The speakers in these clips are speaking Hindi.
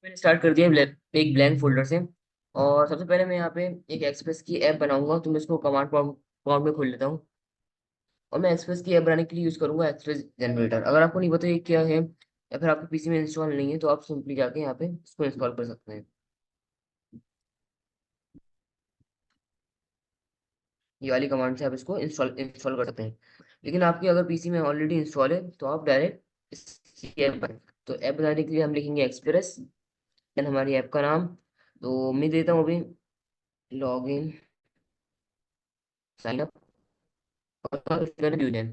मैंने स्टार्ट कर दिया एक ब्लैंक फोल्डर से। और सबसे पहले मैं यहाँ पे एक एक्सप्रेस की ऐप बनाऊंगा, तो मैं इसको कमांड प्रॉम्प्ट में खोल लेता हूँ। और मैं एक्सप्रेस की ऐप बनाने के लिए यूज करूंगा एक्सप्रेस जनरेटर। अगर आपको नहीं पता ये क्या है या फिर आपके पीसी में इंस्टॉल नहीं है, तो आप सिंपली जाके यहाँ पे इसको इंस्टॉल कर सकते हैं। ये वाली कमांड से आप इसको इंस्टॉल इंस्टॉल कर सकते हैं। लेकिन आपकी अगर पीसी में ऑलरेडी इंस्टॉल है तो आप डायरेक्ट इसकी ऐप बनाएं। तो ऐप बनाने के लिए हम लिखेंगे एक्सप्रेस, देन हमारी ऐप का नाम। तो मैं देता हूँ अभी लॉग इन, साइन अप और यूजर।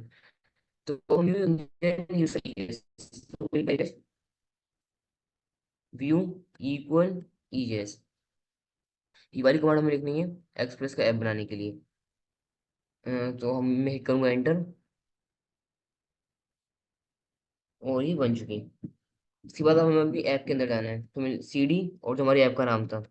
तो यूज व्यू इक्वल ईजेस, ये वाली कमांड हमें लिखनी है एक्सप्रेस का ऐप बनाने के लिए। तो हम मैं हिट करूंगा एंटर, और ये बन चुकी। इसके बाद अब हमें अपनी ऐप के अंदर जाना है, तो मैं सीडी और जो हमारी ऐप का नाम था,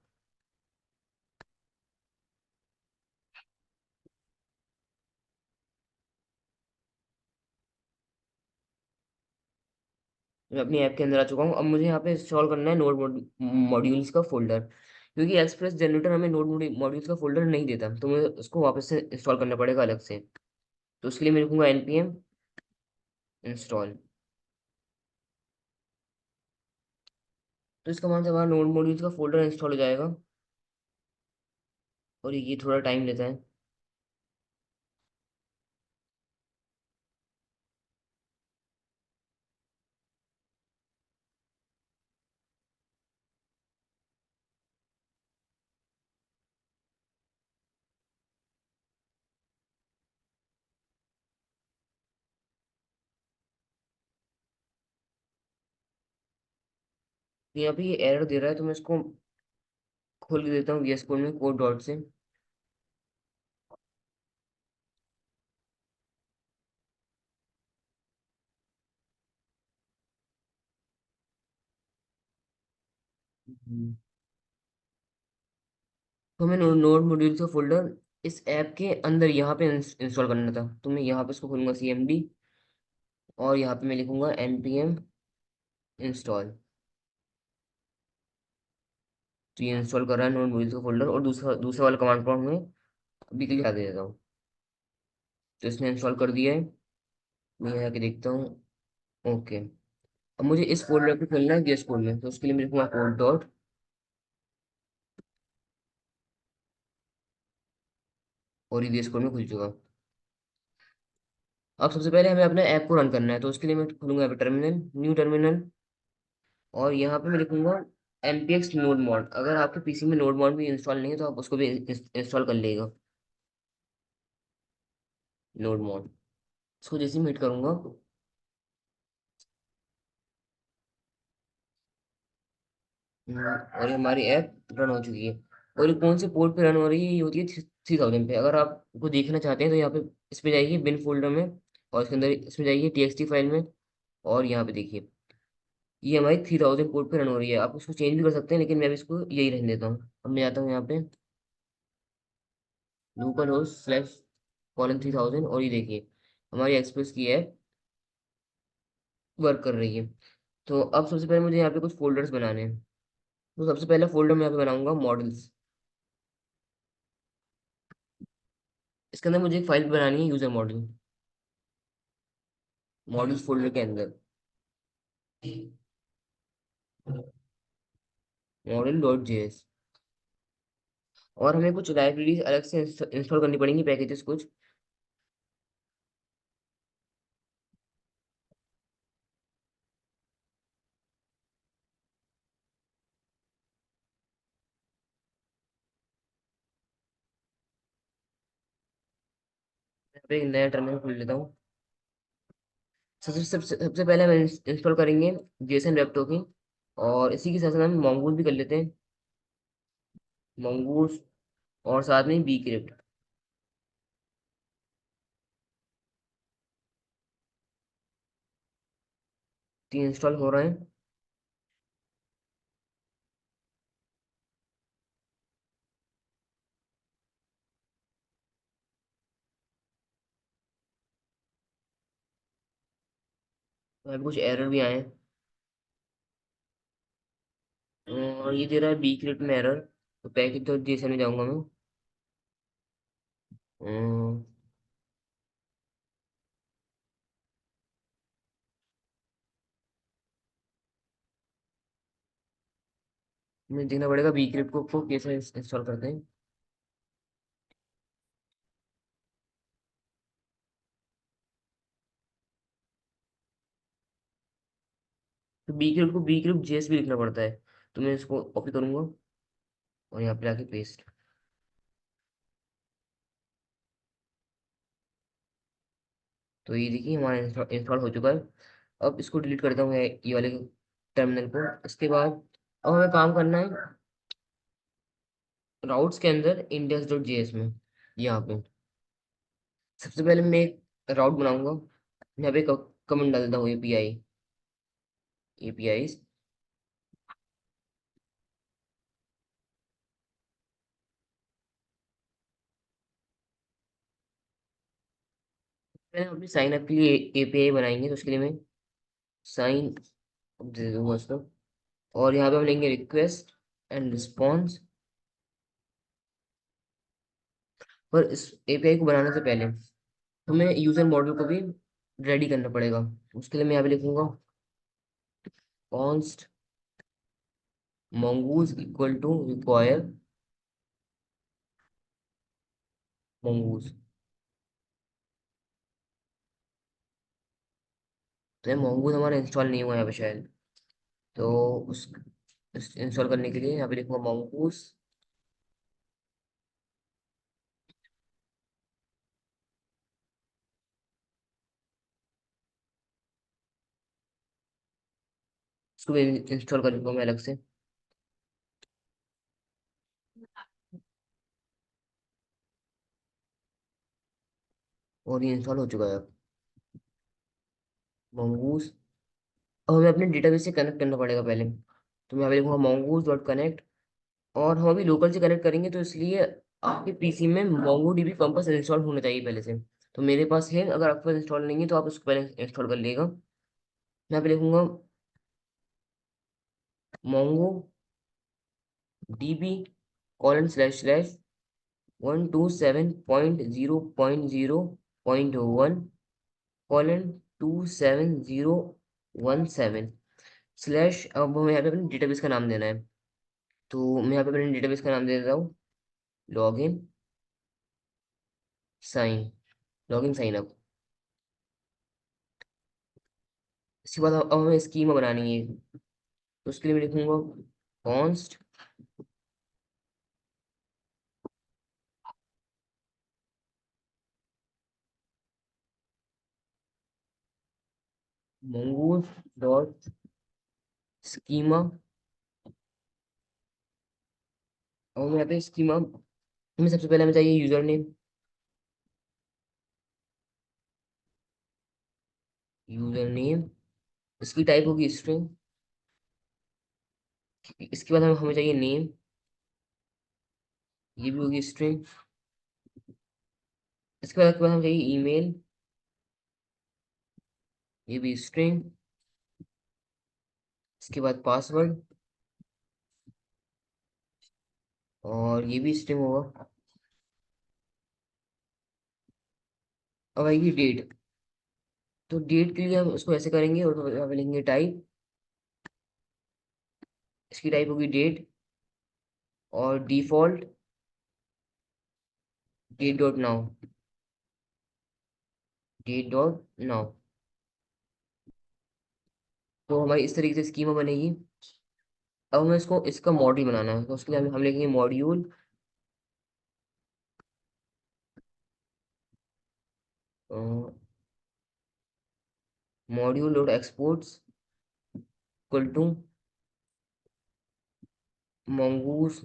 मैं अपनी ऐप के अंदर आ चुका हूँ। अब मुझे यहाँ पे इंस्टॉल करना है नोड मॉड्यूल्स का फोल्डर, क्योंकि एक्सप्रेस जनरेटर हमें नोड मॉड्यूल्स का फोल्डर नहीं देता, तो मुझे उसको वापस से इंस्टॉल करना पड़ेगा अलग से। तो उसके लिए मैं लिखूंगा npm इंस्टॉल। तो इस कमांड से हमारा नोड मॉड्यूल्स का फोल्डर इंस्टॉल हो जाएगा, और ये थोड़ा टाइम लेता है। तो यहाँ पे ये एरर दे रहा है, तो मैं इसको खोल के देता हूँ VS कोड में कोड डॉट से। हम्म। तो हमें नोड मॉड्यूल का फोल्डर इस ऐप के अंदर यहाँ पे इंस्टॉल करना था, तो मैं यहाँ पे इसको खोलूंगा CMD, और यहाँ पे मैं लिखूंगा npm इंस्टॉल। तो ये इंस्टॉल कर रहा है नोड मॉड्यूल का फोल्डर, और दूसरा दूसरा वाला कमांड प्रॉम्प्ट में अभी के लिए दे देता हूँ। तो इसने इंस्टॉल कर दिया है। मैं यहाँ के देखता हूँ। ओके। अब मुझे इस फोल्डर को खोलना है VS कोड में, तो उसके लिए मैं लिखूंगा कोड डॉट, और ये VS कोड में खुल चुका। अब सबसे पहले हमें अपने ऐप को रन करना है, तो उसके लिए मैं खोलूंगा अभी टर्मिनल, न्यू टर्मिनल, और यहाँ पे मैं लिखूंगा npx नोड मॉड। अगर आपके पीसी में नोड मॉड भी इंस्टॉल नहीं है, तो आप उसको भी इंस्टॉल कर लेगा, नोड मॉड। इसको जैसे ही हिट करूंगा, और ये हमारी ऐप रन हो चुकी है। और ये कौन से पोर्ट पे रन हो रही है, ये होती है 3000 पे। अगर आप को देखना चाहते हैं तो यहाँ पे इस पे जाइए बिन फोल्डर में, और इसके अंदर इसमें जाइए TXT फाइल में, और यहाँ पे देखिए ये हमारी 3000 पोर्ट पे रन हो रही है। आप उसको चेंज भी कर सकते हैं, लेकिन मैं अभी इसको यही रहने देता हूँ। अब मैं आता हूँ यहाँ पे लोकल होस्ट स्लैश कॉलन 3000, और ये देखिए हमारी एक्सप्रेस की ऐप वर्क कर रही है। तो अब सबसे पहले मुझे यहाँ पे कुछ फोल्डर्स बनाने हैं। तो सबसे पहला फोल्डर मैं यहाँ पे बनाऊंगा मॉडल्स। इसके अंदर मुझे एक फाइल बनानी है यूजर मॉडल, मॉडल्स फोल्डर के अंदर मॉडल डॉट जेएस। और हमें कुछ लाइब्रेरीज अलग से इंस्टॉल करनी पड़ेंगी, पैकेजेस कुछ। यहाँ पे एक नया टर्मिनल खोल लेता हूँ। सबसे पहले हम इंस्टॉल करेंगे जेसन वेब टोकन, और इसी के साथ साथ हम mongoose भी कर लेते हैं, mongoose, और साथ में bcrypt। तीन इंस्टॉल हो रहे हैं। यहाँ पे कुछ एरर भी आए हैं। और ये दे रहा है बी क्रिएट में एरर, तो पैकेज डॉट जेसन में जाऊंगा मैं। अम, मुझे देखना पड़ेगा बी क्रिएट को कैसे इंस्टॉल करते हैं। तो बी क्रिएट को बी क्रिएट जेएस भी लिखना पड़ता है, तो मैं इसको कॉपी करूंगा और यहाँ पे आके पेस्ट। तो ये देखिए हमारा इंस्टॉल हो चुका है। अब इसको डिलीट करता हूँ ये वाले टर्मिनल को। इसके बाद अब हमें काम करना है राउट्स के अंदर इंडेक्स डॉट जेएस में। यहाँ पे सबसे पहले मैं एक राउट बनाऊंगा, यहाँ पे कमेंट डाल देता हूँ एपीआई एपीआई। मैंने अपनी साइन अप के लिए एपीआई बनाएंगे, तो उसके लिए मैं साइन अप दे दूंगा उसको। और यहाँ पे हम लेंगे रिक्वेस्ट एंड रिस्पॉन्स। पर इस एपीआई को बनाने से पहले हमें यूजर मॉडल को भी रेडी करना पड़ेगा। उसके लिए मैं यहाँ पे लिखूंगा const mongoose equal to require mongoose। तो ये mongoose हमारा इंस्टॉल नहीं हुआ यहाँ पे शायद, तो उस इंस्टॉल करने के लिए यहाँ पे लिखूंगा mongoose। इसको भी इंस्टॉल कर लूंगा मैं अलग से। और ये इंस्टॉल हो चुका है अब mongoose। अब हमें अपने डेटाबेस से कनेक्ट करना पड़ेगा पहले, तो मैं यहाँ पे लिखूंगा mongoose डॉट कनेक्ट। और हम अभी लोकल से कनेक्ट करेंगे, तो इसलिए आपके पीसी में MongoDB कंपास इंस्टॉल होना चाहिए पहले से। तो मेरे पास है, अगर आपके पास इंस्टॉल नहीं है तो आप उसको पहले इंस्टॉल कर लीजिएगा। यहाँ पे लिखूंगा मोंगो डीबी :/ 127.0.0.1 : स्लैश। अब हमें यहाँ पे अपने डेटाबेस का नाम देना है, तो मैं यहाँ पे अपने डेटाबेस का नाम दे देता हूँ login sign login sign up. इसके बाद अब हमें स्कीमा बनानी है, तो उसके लिए मैं लिखूंगा कॉन्स्ट mongoose डॉट स्कीमा। और मैं यहाँ पे स्कीमा में सबसे पहले हमें चाहिए यूजर नेम। यूजर नेम, इसकी टाइप होगी स्ट्रिंग। इसके बाद हमें चाहिए नेम, ये भी होगी स्ट्रिंग। इसके बाद हमें चाहिए ईमेल, ये भी स्ट्रिंग। इसके बाद पासवर्ड, और ये भी स्ट्रिंग होगा। अब आएगी डेट, तो डेट के लिए हम उसको ऐसे करेंगे और यहाँ पे लिखेंगे टाइप। इसकी टाइप होगी डेट, और default date dot now date dot now. तो हमारी इस तरीके से स्कीमा बनेगी। अब हमें इसको इसका मॉड्यूल बनाना है, तो उसके लिए हम लिखेंगे module module dot exports equal to mongoose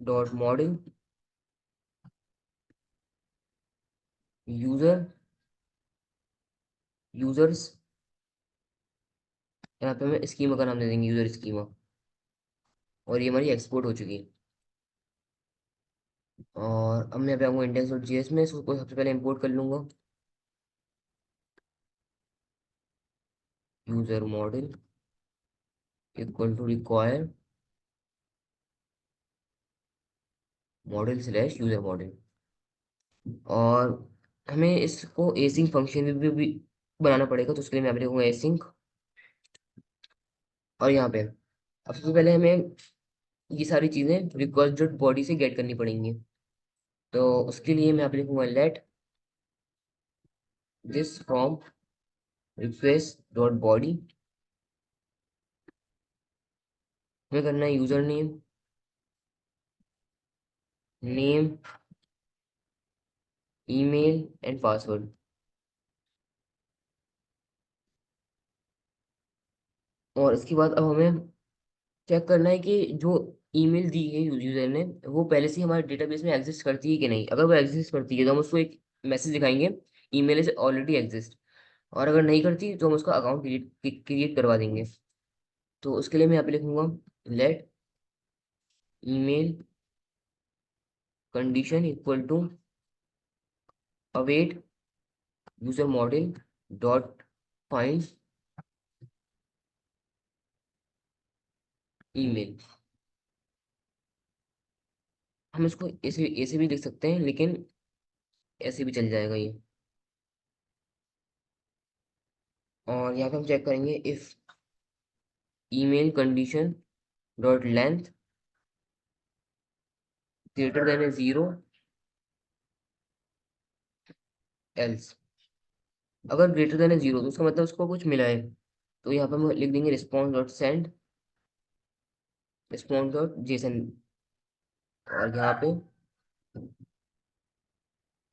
dot model user users. यहाँ पे हमें स्कीमा का नाम दे देंगे यूजर स्कीमा। और ये हमारी एक्सपोर्ट हो चुकी है। और अब मैं यहाँ पे आऊँगा इंडेक्स डॉट जेएस में, इसको सबसे पहले इंपोर्ट कर लूंगा user model equal to require model slash user model. और हमें इसको एसिंक फंक्शन भी बनाना पड़ेगा, तो उसके लिए मैं यहाँ पे लिखूंगा एसिंक। और यहाँ पे अब सबसे पहले हमें ये सारी चीजें रिक्वेस्ट डॉट बॉडी से गेट करनी पड़ेंगी। तो उसके लिए मैं यहाँ पे लिखूंगा let this from request dot body. हमें करना है user name, name, email and password. और इसके बाद अब हमें चेक करना है कि जो ईमेल दी है यूजर ने वो पहले से हमारे डेटाबेस में एग्जिस्ट करती है कि नहीं। अगर वो एग्जिस्ट करती है तो हम उसको एक मैसेज दिखाएंगे, ईमेल इज ऑलरेडी एग्जिस्ट। और अगर नहीं करती तो हम उसका अकाउंट क्रिएट करवा देंगे। तो उसके लिए मैं यहाँ पे लिखूंगा let email condition equal to await user model dot find email. हम इसको ऐसे ऐसे भी लिख सकते हैं, लेकिन ऐसे भी चल जाएगा ये। और यहाँ पे हम चेक करेंगे if email condition dot length greater than A zero else. अगर ग्रेटर देन है जीरो तो उसका मतलब उसको कुछ मिला है। तो यहाँ पे हम लिख देंगे response dot send response dot Jason. और यहाँ पे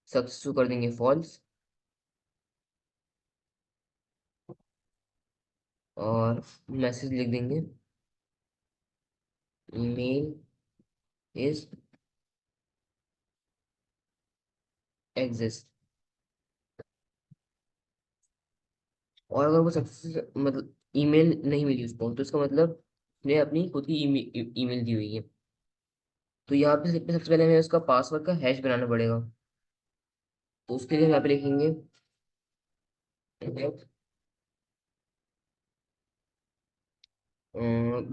सब्स्टिट्यूट कर देंगे फॉल्स। और मैसेज लिख देंगे ईमेल इज एग्जिस्ट। और अगर वो सक्सेस मतलब ईमेल नहीं मिली उसको, तो इसका मतलब उसने अपनी खुद की ईमेल दी हुई है। तो यहाँ पे सबसे पहले हमें उसका पासवर्ड का हैश बनाना पड़ेगा। तो उसके लिए हम यहाँ पे लिखेंगे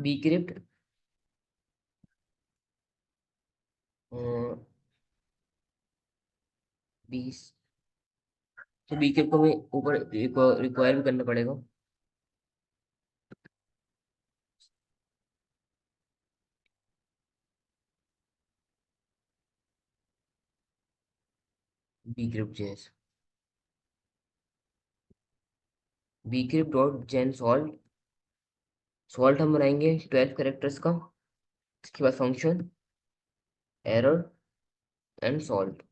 बी क्रिप्ट। बीस। तो बी क्रिप्ट को हमें ऊपर रिक्वायर भी करना पड़ेगा। बी क्रिप्ट जेस बी क्रिप्ट डॉट जेन सॉल्ट। सॉल्ट हम बनाएंगे 12 कैरेक्टर्स का। इसके बाद फंक्शन एरर एंड सॉल्ट।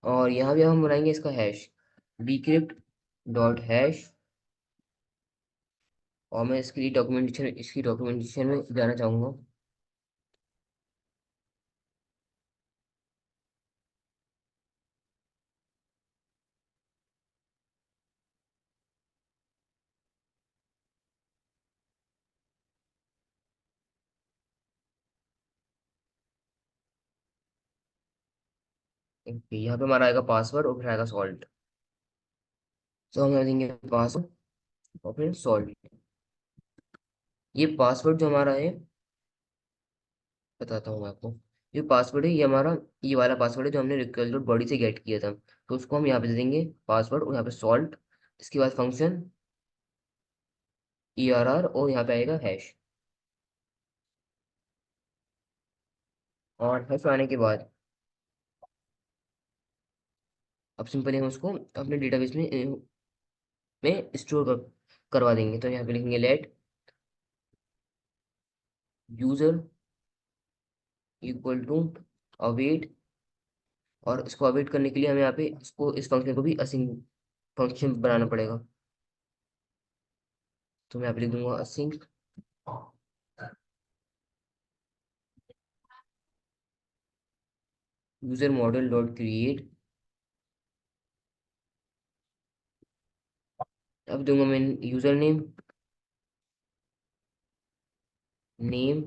और यहाँ भी हम बनाएंगे इसका hash bcrypt dot hash. और मैं इसकी डॉक्यूमेंटेशन में जाना चाहूँगा। यहाँ पे हमारा आएगा पासवर्ड और फिर आएगा सॉल्ट। तो हम यहाँ देंगे पासवर्ड और फिर सॉल्ट। ये पासवर्ड जो हमारा है, बताता हूँ मैं आपको। ये पासवर्ड है, ये हमारा ये वाला पासवर्ड है जो हमने रिक्वेस्ट डॉट बॉडी से गेट किया था। तो उसको हम यहाँ पे दे देंगे पासवर्ड और यहाँ पे सॉल्ट। इसके बाद फंक्शन ERR और यहाँ पे आएगा हैश। और हैश आने के बाद अब सिंपली हम उसको अपने डेटाबेस में स्टोर करवा देंगे। तो यहाँ पे लिखेंगे let user equal to await. और इसको अवेट करने के लिए हमें यहाँ पे इसको इस फंक्शन को भी असिंक फंक्शन बनाना पड़ेगा। तो मैं यहाँ पे लिख दूंगा async user model dot create. अब दूंगा मैं user name, name,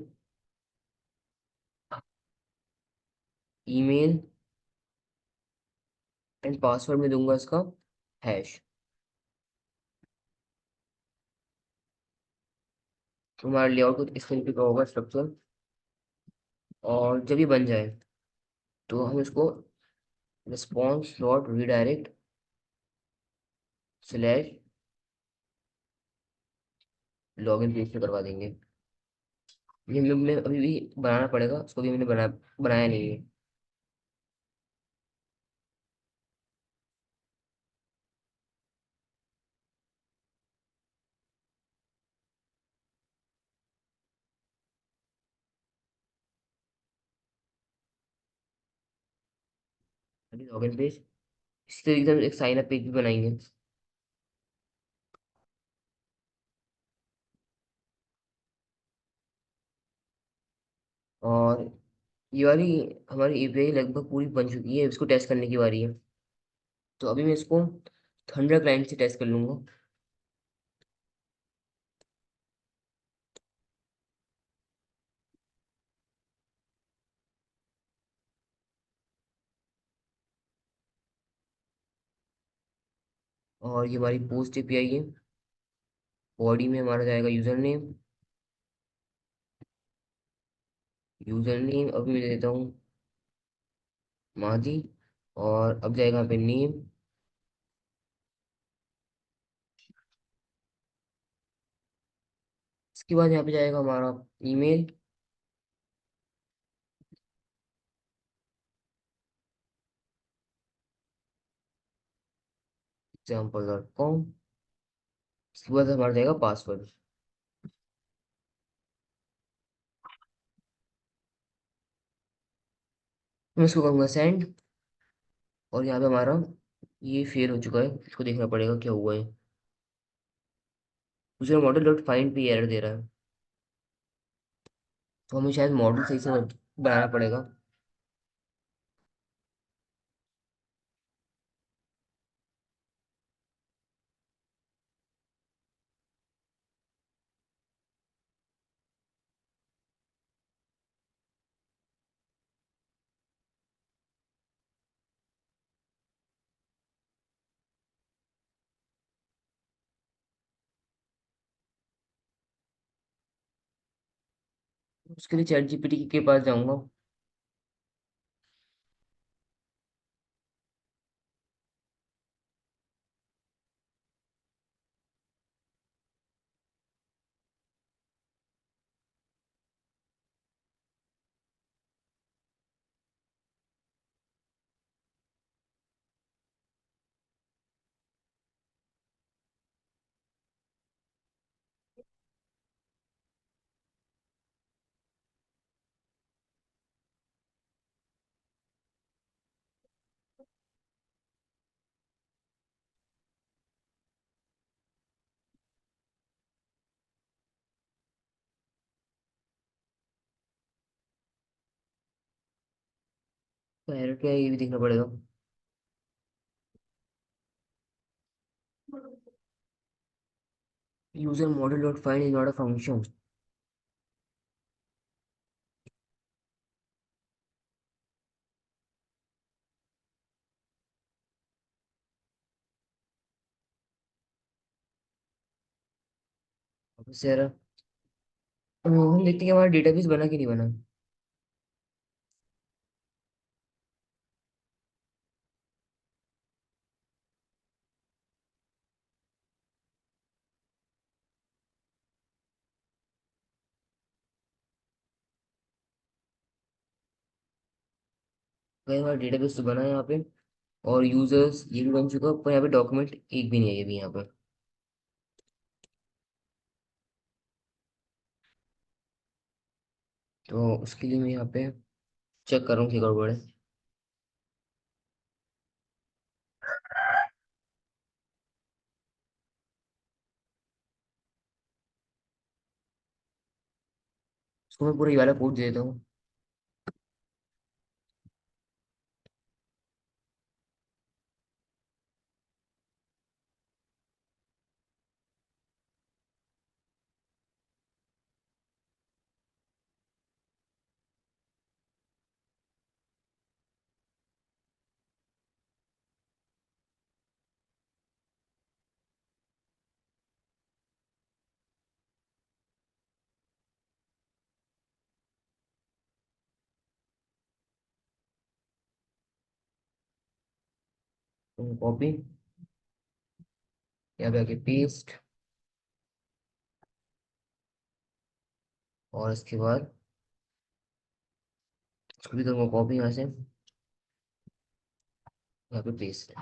email and password में दूंगा इसका हैश। हमारा लेआउट कुछ इस तरीके का होगा स्ट्रक्चर। और जब ये बन जाए तो हम इसको response dot redirect slash login page पे करवा देंगे। ये हमने अभी भी बनाना पड़ेगा, उसको भी हमने बनाया नहीं है। अभी लॉगिन पेज इसी तरीके से हम एक साइन अप पेज भी बनाएंगे। और ये वाली हमारी एपीआई लगभग पूरी बन चुकी है, इसको टेस्ट करने की बारी है। तो अभी मैं इसको थंडर क्लाइंट से टेस्ट कर लूंगा। और ये हमारी पोस्ट एपीआई है। बॉडी में हमारा जाएगा यूजर नेम। यूजर नेम अभी मैं दे देता हूँ मादी। और अब जाएगा यहाँ पे नेम। इसके बाद यहाँ पे जाएगा हमारा ईमेल। example.com। इसके बाद हमारा जाएगा पासवर्ड। मैं इसको करूँगा सेंड। और यहाँ पे हमारा ये फेल हो चुका है, इसको देखना पड़ेगा क्या हुआ है। दूसरा मॉडल डॉट फाइंड पे एरर दे रहा है। तो हमें शायद मॉडल सही से बनाना पड़ेगा। उसके लिए चैट जीपीटी के पास जाऊंगा। तो एरर क्या है ये भी देखना पड़ेगा। User model dot find is not a function. अब इससे एरर हम देखते हैं कि हमारा डेटाबेस बना कि नहीं बना। अगर हमारा डेटाबेस तो बना है यहाँ पे, और यूजर्स ये भी बन चुका है, पर यहाँ पे डॉक्यूमेंट एक भी नहीं है ये भी यहाँ पे। तो उसके लिए मैं यहाँ पे चेक कर रहा हूँ क्या गड़बड़ है। उसको मैं पूरा ये वाला कोड दे देता हूँ। कॉपी, यहाँ पे आके पेस्ट, और इसके बाद इसको भी करूँगा कॉपी यहाँ से, यहाँ पे पेस्ट।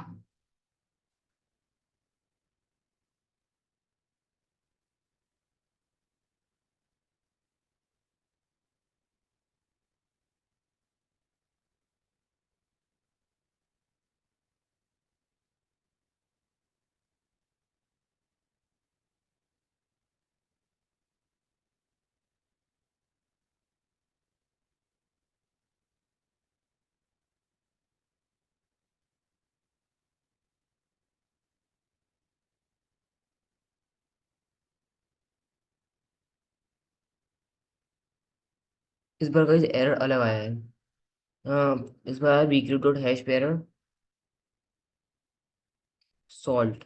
इस बार का एरर अलग आया है। हाँ, इस बार आया वीक डॉट हैश पे एरर, सॉल्ट।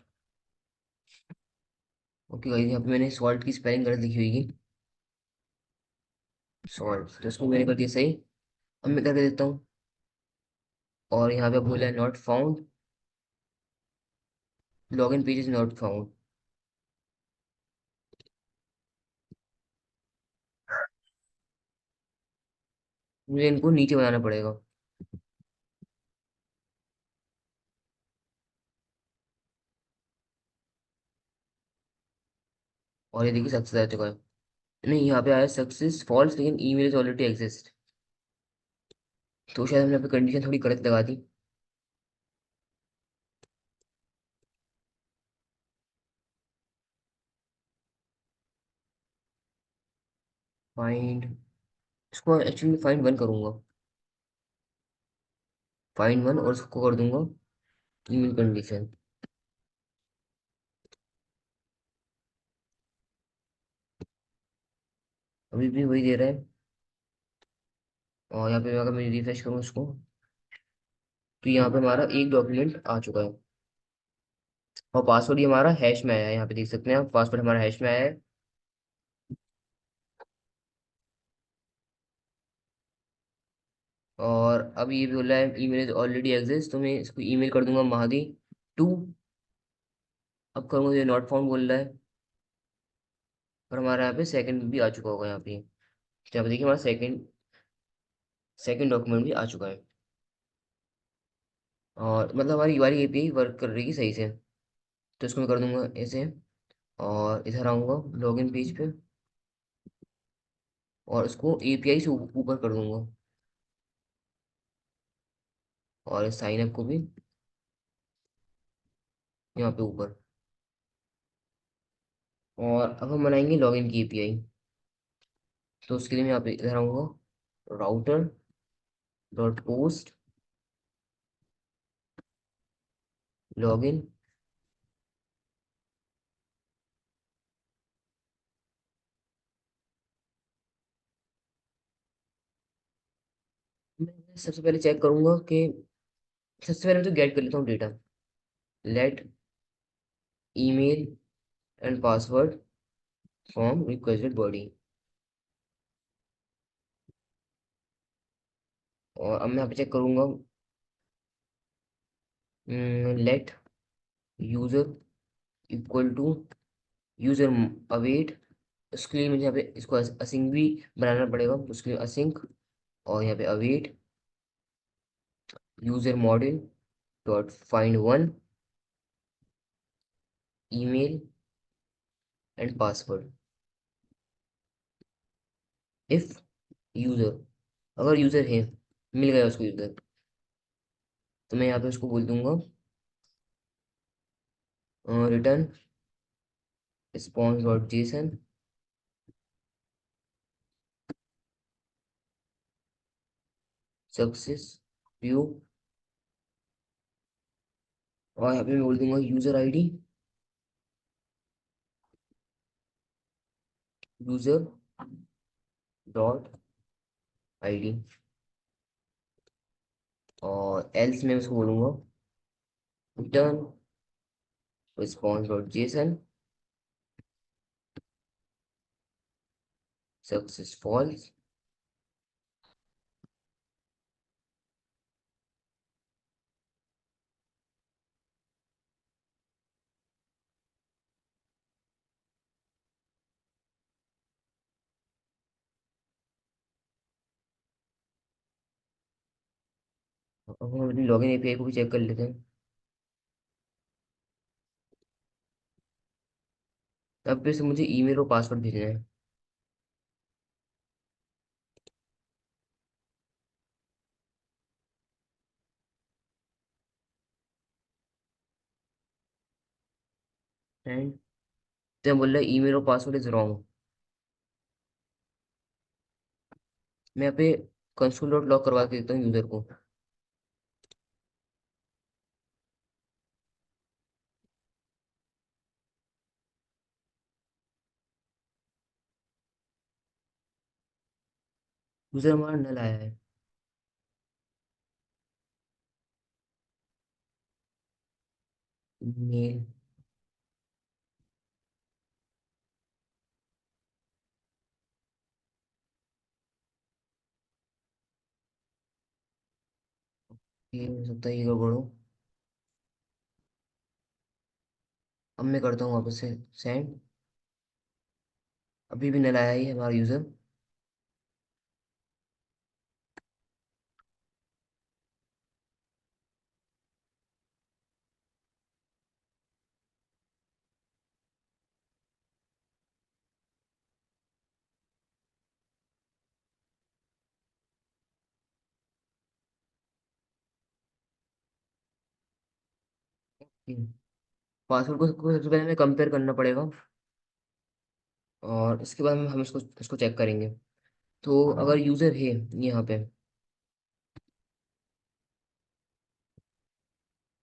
ओके गाइस, यहाँ पे मैंने सॉल्ट की स्पेलिंग गलत लिखी हुई है, सॉल्ट, तो इसको मैंने कर दिया सही। अब मैं करके देता हूँ, और यहाँ पे बोला है not found, login page is not found. मुझे इनको नीचे बनाना पड़ेगा। और ये देखिए सक्सेस आ चुका है। नहीं, यहाँ पे आया सक्सेस फॉल्स, लेकिन ईमेल इज ऑलरेडी एग्जिस्ट। तो शायद हमने अपनी कंडीशन थोड़ी गलत लगा दी। फाइंड, इसको एक्चुअली फाइंड वन करूंगा, फाइंड वन, और उसको कर दूंगा ईमेल कंडीशन। अभी भी वही दे रहा है। और यहाँ पे अगर मैं रिफ्रेश करूँ उसको, तो यहाँ पे हमारा एक डॉक्यूमेंट आ चुका है। और पासवर्ड ये हमारा हैश में आया है, यहाँ पे देख सकते हैं आप, पासवर्ड हमारा हैश में आया है। और अब ये भी बोल रहा है ईमेल इज ऑलरेडी एग्जिस्ट, तो मैं इसको ईमेल कर दूंगा महादी टू। अब करूँगा, ये नॉट फाउंड बोल रहा है। और हमारा यहाँ पे सेकंड भी आ चुका होगा यहाँ पे। तो यहाँ पे देखिए हमारा सेकंड सेकंड डॉक्यूमेंट भी आ चुका है। और मतलब हमारी हमारी एपीआई वर्क कर रही है सही से। तो इसको मैं कर दूंगा ऐसे, और इधर आऊँगा लॉगिन पेज पे, और इसको एपीआई से ऊपर कर दूंगा, और साइन अप को भी यहाँ पे ऊपर। और अब हम बनाएंगे लॉगिन की एपीआई। तो उसके लिए मैं यहाँ पे इधर आऊँगा, राउटर डॉट पोस्ट लॉगिन। मैं सबसे पहले चेक करूंगा कि, सबसे पहले मैं तो गेट कर लेता हूँ data, let email and password from requested body. और अब मैं यहाँ पे चेक करूंगा, let user equal to user await. उसके लिए मुझे यहाँ पे इसको असिंक भी बनाना पड़ेगा, तो उसके लिए असिंक, और यहाँ पे await user model dot find one email and password if user, अगर यूजर है, मिल गया उसको यूजर, तो मैं यहाँ पे उसको बोल दूंगा return response dot JSON success view. और यहाँ पे मैं बोल दूंगा user ID, user dot ID, और एल्स में उसको बोलूंगा return response dot JSON success false. अब हम अपनी लॉगिन एपीआई को भी चेक कर लेते हैं। अब फिर से मुझे ईमेल और पासवर्ड भेजना है। एंड तो बोल रहा है ईमेल और पासवर्ड इज रॉन्ग। मैं यहाँ पे कंसोल डॉट लॉग करवा के देता हूँ यूजर को। यूजर हमारा नल आया है। मेल। ये हो सकता है ये गड़बड़ हो। अब मैं करता हूँ वापस से सेंड। अभी भी नल आया ही है हमारा यूजर। पासवर्ड को सबसे पहले हमें कंपेयर करना पड़ेगा, और इसके बाद हम इसको इसको चेक करेंगे। तो अगर यूजर है यहाँ पे,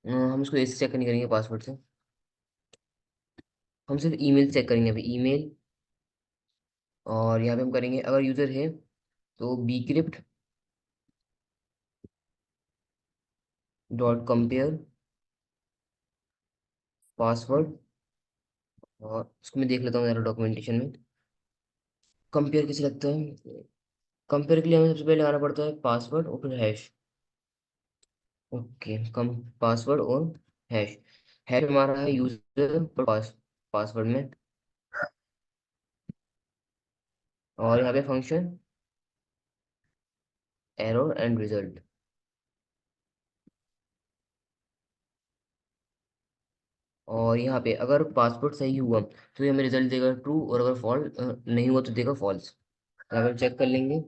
हम इसको ऐसे चेक नहीं करेंगे पासवर्ड से। हम सिर्फ ईमेल चेक करेंगे अभी, ईमेल। और यहाँ पे हम करेंगे अगर यूजर है तो bcrypt डॉट कंपेयर पासवर्ड। और इसको मैं देख लेता हूँ मेरा डॉक्यूमेंटेशन में। कंपेयर कैसे लगता है? कंपेयर के लिए हमें सबसे पहले लगाना पड़ता है पासवर्ड और फिर हैश। ओके, कम पासवर्ड और हैश। हैश हमारा है यूजर पर पासवर्ड में। और यहाँ पे फंक्शन एरर एंड रिजल्ट। और यहाँ पे अगर पासवर्ड सही हुआ तो ये हमें रिजल्ट देगा ट्रू, और अगर फॉल्स नहीं हुआ तो देगा फॉल्स। यहाँ पे चेक कर लेंगे।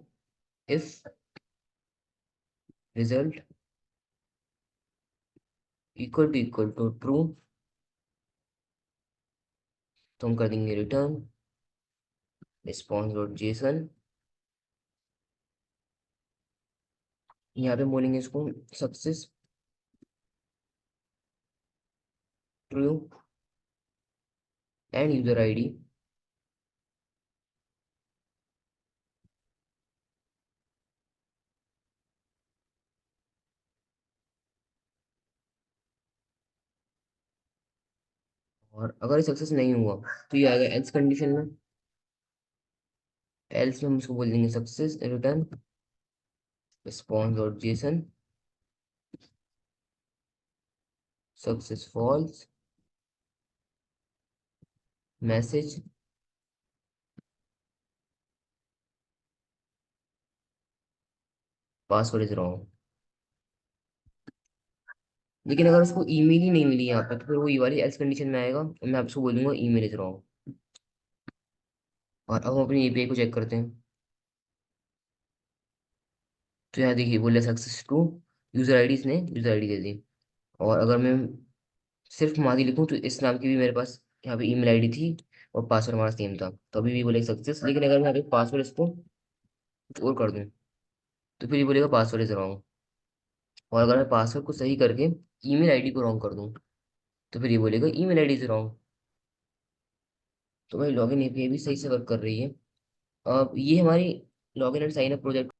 If result equal to true, तो हम कर देंगे रिटर्न रिस्पॉन्स डॉट जेसन। यहाँ पे बोलेंगे इसको success true and user ID. और अगर सक्सेस नहीं हुआ तो ये आएगा एल्स कंडीशन में। एल्स में हम इसको बोल देंगे success return response dot JSON success false message password is wrong. लेकिन अगर उसको ईमेल ही नहीं मिली यहाँ पे तो फिर वो ये वाली एल्स कंडीशन में आएगा, और मैं आपसे बोलूंगा ईमेल इज रॉन्ग। और अब हम अपनी एपीआई को चेक करते हैं। तो यहाँ देखिए बोले सक्सेस टू यूजर आईडी, इसने यूजर आईडी दे दी। और अगर मैं सिर्फ मादी लिखूं तो इस नाम की भी मेरे पास यहाँ पे ईमेल आईडी थी, और पासवर्ड हमारा सेम था, तो अभी भी बोले सक्सेस। लेकिन अगर मैं यहाँ पे पासवर्ड इसको कुछ और कर दूं तो फिर ये बोलेगा पासवर्ड इज रॉन्ग। और अगर मैं पासवर्ड को सही करके ईमेल आईडी को रॉन्ग कर दूं तो फिर ये बोलेगा ईमेल आईडी इज रॉन्ग। तो भाई लॉगिन एपीआई भी सही से वर्क कर रही है। अब ये हमारी login and sign up project